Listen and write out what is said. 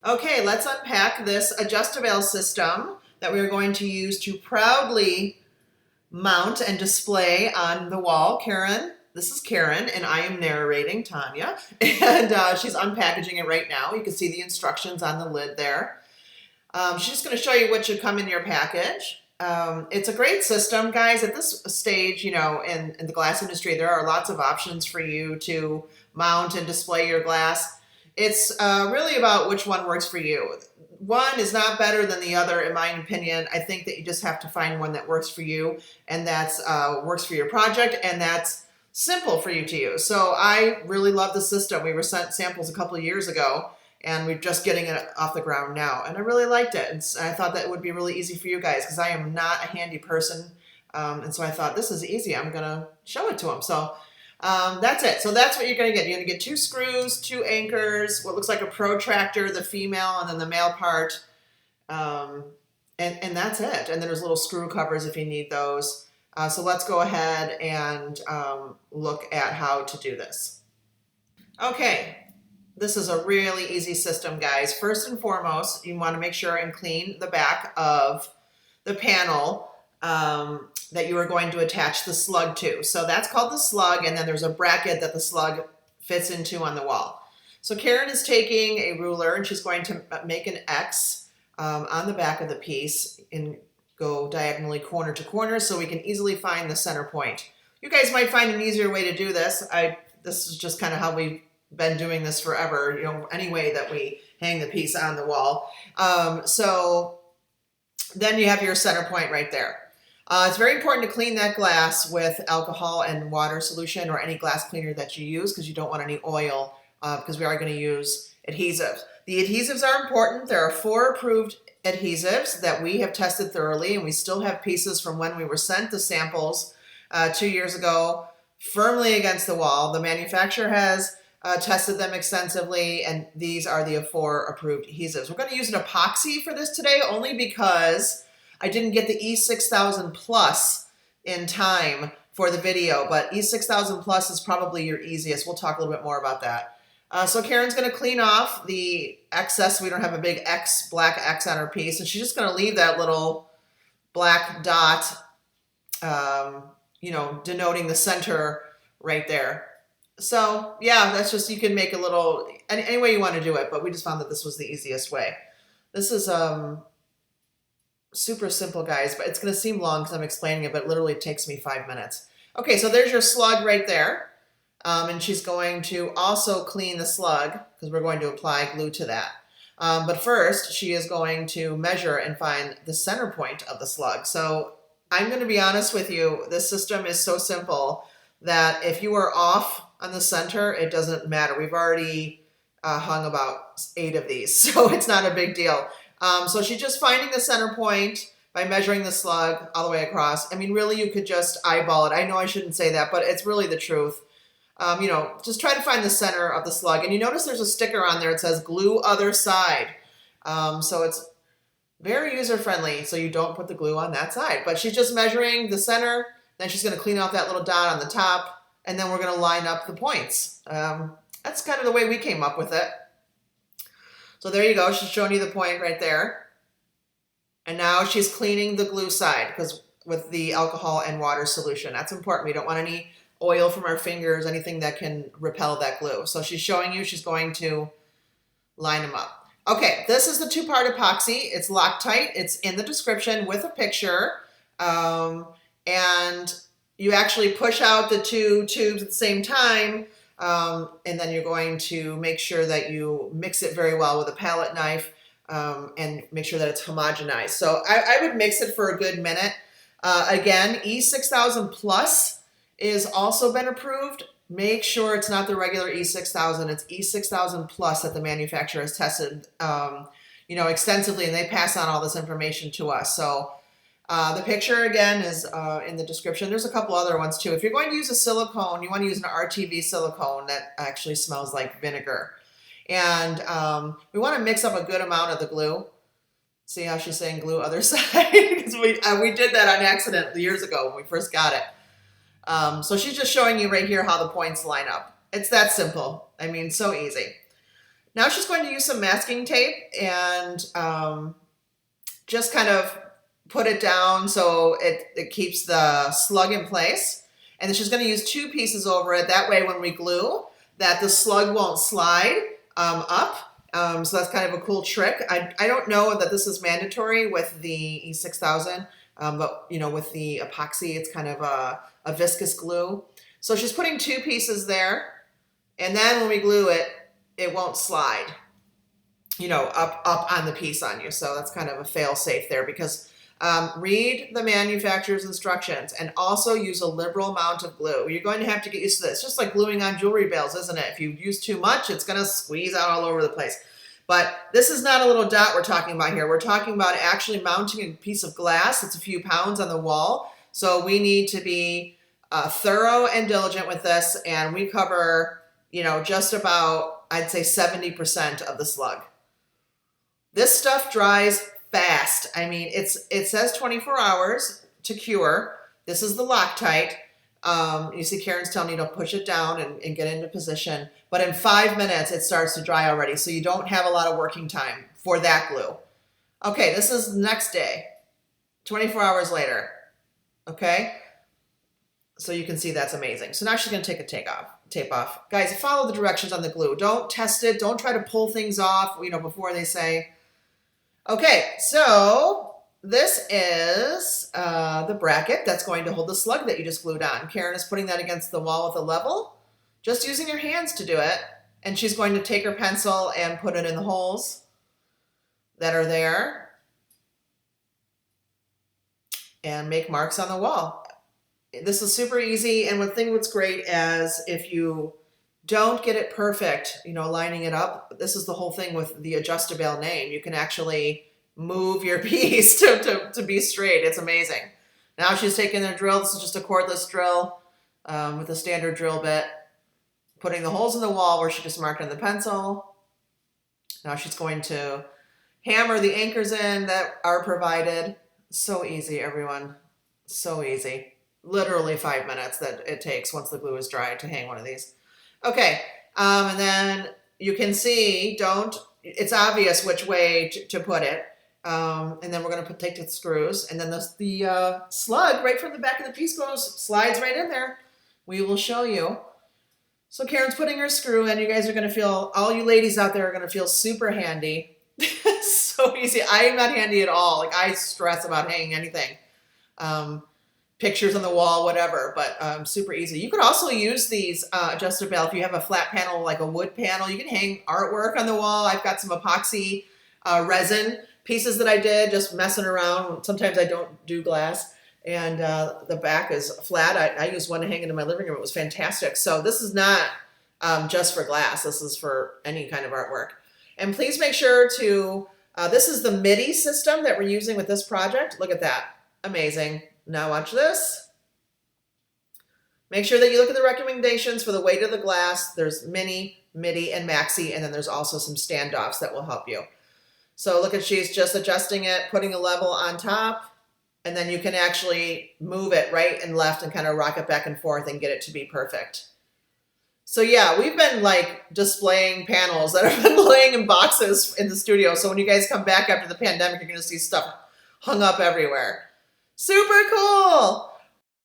Okay, let's unpack this Adjustabail system that we are going to use to proudly mount and display on the wall. This is Karen, and I am narrating Tanya, and she's unpackaging it right now. You can see the instructions on the lid there. She's just going to show you what should come in your package. It's a great system, guys. At this stage, in the glass industry, there are lots of options for you to mount and display your glass. It's really about which one works for you. One is not better than the other, in my opinion. I think that you just have to find one that works for you, and that's works for your project, and that's simple for you to use. So I really love the system. We were sent samples a couple of years ago, and we're just getting it off the ground now. And I really liked it. And I thought that would be really easy for you guys because I am not a handy person. And so I thought, this is easy. I'm going to show it to them. So that's it. So that's what you're going to get. You're going to get 2 screws, 2 anchors, what looks like a protractor, the female, and then the male part. And that's it. And then there's little screw covers if you need those. So let's go ahead and look at how to do this. Okay. This is a really easy system, guys. First and foremost, you want to make sure and clean the back of the panel that you are going to attach the slug to. So that's called the slug, and then there's a bracket that the slug fits into on the wall. So Karen is taking a ruler, and she's going to make an X on the back of the piece and go diagonally corner to corner so we can easily find the center point. You guys might find an easier way to do this. This is just kind of how we've been doing this forever, any way that we hang the piece on the wall. So then you have your center point right there. It's very important to clean that glass with alcohol and water solution or any glass cleaner that you use because you don't want any oil because we are going to use adhesives. The adhesives are important. There are 4 approved adhesives that we have tested thoroughly, and we still have pieces from when we were sent the samples 2 years ago firmly against the wall. The manufacturer has tested them extensively, and these are the 4 approved adhesives. We're going to use an epoxy for this today only because I didn't get the E6000 Plus in time for the video, but E6000 Plus is probably your easiest. We'll talk a little bit more about that. So Karen's going to clean off the excess. We don't have a big black X on her piece, and she's just going to leave that little black dot, denoting the center right there. So yeah, that's just, you can make a little, any way you want to do it, but we just found that this was the easiest way. This is super simple, guys, but it's going to seem long because I'm explaining it, but it literally takes me 5 minutes. Okay, so there's your slug right there. And she's going to also clean the slug because we're going to apply glue to that. But first, she is going to measure and find the center point of the slug. So I'm going to be honest with you, this system is so simple that if you are off on the center, it doesn't matter. We've already hung about 8 of these, so it's not a big deal. So she's just finding the center point by measuring the slug all the way across. I mean, really, you could just eyeball it. I know I shouldn't say that, but it's really the truth. Just try to find the center of the slug. And you notice there's a sticker on there. It says glue other side. So it's very user-friendly, so you don't put the glue on that side. But she's just measuring the center. Then she's going to clean off that little dot on the top. And then we're going to line up the points. That's kind of the way we came up with it. So there you go. She's showing you the point right there. And now she's cleaning the glue side because with the alcohol and water solution. That's important. We don't want any oil from our fingers, anything that can repel that glue. So she's showing you, she's going to line them up. Okay, this is the 2-part epoxy. It's Loctite. It's in the description with a picture. And you actually push out the 2 tubes at the same time. And then you're going to make sure that you mix it very well with a palette knife and make sure that it's homogenized. So I would mix it for a good minute. Again, E6000 Plus is also been approved. Make sure it's not the regular E6000. It's E6000 Plus that the manufacturer has tested, extensively, and they pass on all this information to us. So the picture again is in the description. There's a couple other ones too. If you're going to use a silicone, you want to use an RTV silicone that actually smells like vinegar. And we want to mix up a good amount of the glue. See how she's saying glue other side? Because we did that on accident years ago when we first got it. So she's just showing you right here how the points line up. It's that simple. I mean, so easy. Now she's going to use some masking tape and just kind of put it down so it keeps the slug in place. And then she's going to use 2 pieces over it. That way when we glue, that the slug won't slide up. So that's kind of a cool trick. I don't know that this is mandatory with the E6000, but you know, with the epoxy, it's kind of a viscous glue. So she's putting 2 pieces there, and then when we glue it, it won't slide, you know, up on the piece on you. So that's kind of a fail safe there, because read the manufacturer's instructions and also use a liberal amount of glue. You're going to have to get used to this. Just like gluing on jewelry bales, isn't it? If you use too much, it's going to squeeze out all over the place. But this is not a little dot we're talking about here. We're talking about actually mounting a piece of glass. It's a few pounds on the wall. So we need to be thorough and diligent with this. And we cover, you know, just about, I'd say 70% of the slug. This stuff dries fast. I mean, it says 24 hours to cure. This is the Loctite. You see Karen's telling you to push it down and get into position. But in 5 minutes, it starts to dry already. So you don't have a lot of working time for that glue. Okay, this is the next day, 24 hours later. Okay, so you can see that's amazing. So now she's going to take a tape off. Guys, follow the directions on the glue. Don't test it. Don't try to pull things off, you know, before they say. Okay, so this is the bracket that's going to hold the slug that you just glued on. Karen is putting that against the wall with a level, just using her hands to do it. And she's going to take her pencil and put it in the holes that are there and make marks on the wall. This is super easy. And one thing that's great is if you don't get it perfect, you know, lining it up, this is the whole thing with the Adjustabail name. You can actually move your piece to be straight. It's amazing. Now she's taking their drill. This is just a cordless drill with a standard drill bit, putting the holes in the wall where she just marked on the pencil. Now she's going to hammer the anchors in that are provided. So easy, everyone. So easy. Literally 5 minutes that it takes once the glue is dry to hang one of these. Okay, and then you can see, it's obvious which way to put it. And then we're going to take the screws, and then the slug right from the back of the piece slides right in there. We will show you. So Karen's putting her screw in. You guys are going to feel, all you ladies out there are going to feel super handy. So easy. I am not handy at all. Like, I stress about hanging anything. Pictures on the wall, whatever, but super easy. You could also use these Adjustabail if you have a flat panel, like a wood panel. You can hang artwork on the wall. I've got some epoxy resin pieces that I did, just messing around. Sometimes I don't do glass, and the back is flat. I used one to hang into my living room. It was fantastic. So this is not just for glass. This is for any kind of artwork. And please make sure to, this is the MIDI system that we're using with this project. Look at that. Amazing. Now watch this. Make sure that you look at the recommendations for the weight of the glass. There's mini, MIDI, and Maxi, and then there's also some standoffs that will help you. So look at, she's just adjusting it, putting a level on top, and then you can actually move it right and left and kind of rock it back and forth and get it to be perfect. So yeah, we've been like displaying panels that have been laying in boxes in the studio. So when you guys come back after the pandemic, you're going to see stuff hung up everywhere. Super cool.